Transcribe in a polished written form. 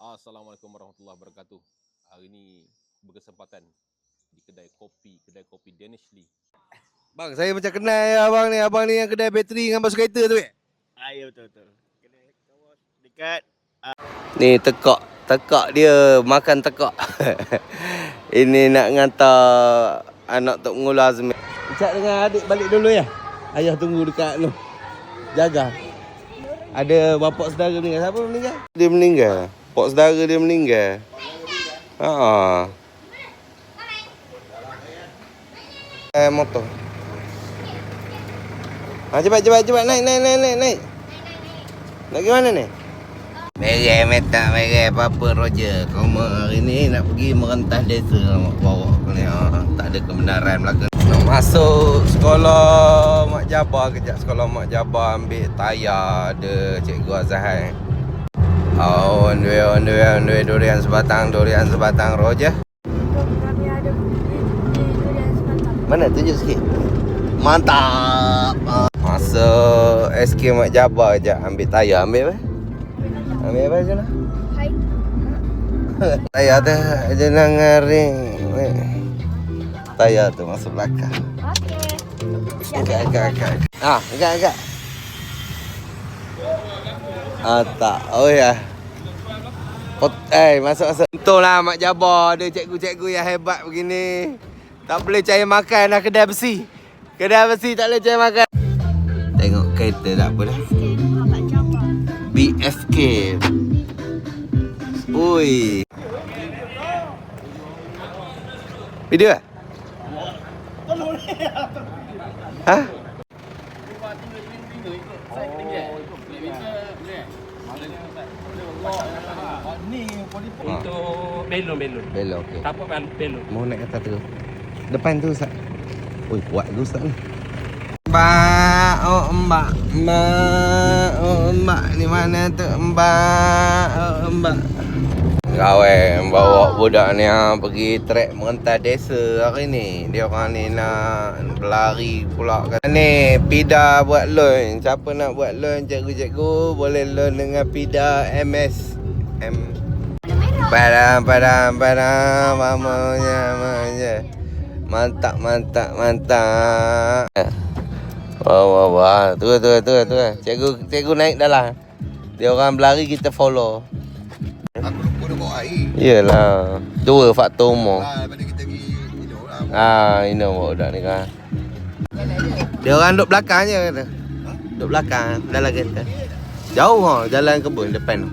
Assalamualaikum warahmatullahi wabarakatuh. Hari ini berkesempatan di kedai kopi Danish Lee. Bang, saya macam kenal abang ni yang kedai bateri dengan bas kereta tu. Ya betul. Kedai kawas dekat Ni tekak dia makan tekak. Ini nak hantar anak Tok Mengul Azmi. Cak dengan adik balik dulu ya. Ayah tunggu dekat tu. Jaga. Ada bapak saudara meninggal. Siapa meninggal? Dia meninggal. Pak saudara dia meninggal. Motor. Cepat naik. Nak ke mana ni? Mereh apa-apa Roger. Kau hari ni nak pergi merentas desa nak bawa kau ni. Tak ada kebenaran belakang. Nak masuk sekolah Mak Jabar kejap. Sekolah Mak Jabar ambil tayar ada Cikgu Azhar. On the way, durian sebatang Roger. Kami ada durian sebatang. Mana tunjuk sikit. Mantap. Masuk SK Mak Jabar kejap ambil tayar. Ambil apa je lah. Hai. Tayar tu jenang ring. Tayar tu masuk belakang. Okey. Agak. Agak. Tak. Oh ya. Masuk. Untunglah Mak Jabar ada cikgu-cikgu yang hebat begini. Tak boleh cari makan dah kedai besi. Kedai besi tak boleh cari makan. Tengok kereta tak apa dah. BFK. Ui. Video ah? Hah? Untuk belon. Okey. Tapak belon. Mau naik atas tu. Depan tu Ustaz. Oi, kuat tu Ustaz ni. Mbak. Ni mana tu Mbak. Kawan bawa budak ni pergi trek merentas desa hari ni. Dia orang ni nak berlari pula kan. Ni PIDA buat loan. Siapa nak buat loan cikgu-cikgu boleh loan dengan PIDA MS. Padam mamanya. Mantap. Wah. Tu. Cikgu naik dah lah. Dia orang berlari kita follow. Aku lupa nak bawa air. Yelah. Dua faktor umur. Daripada kita pergi hidup lah. Ini bawa budak ni kan. Dia orang duduk belakang je kata. Duduk belakang dalam kereta. Jauh jalan kebun depan tu.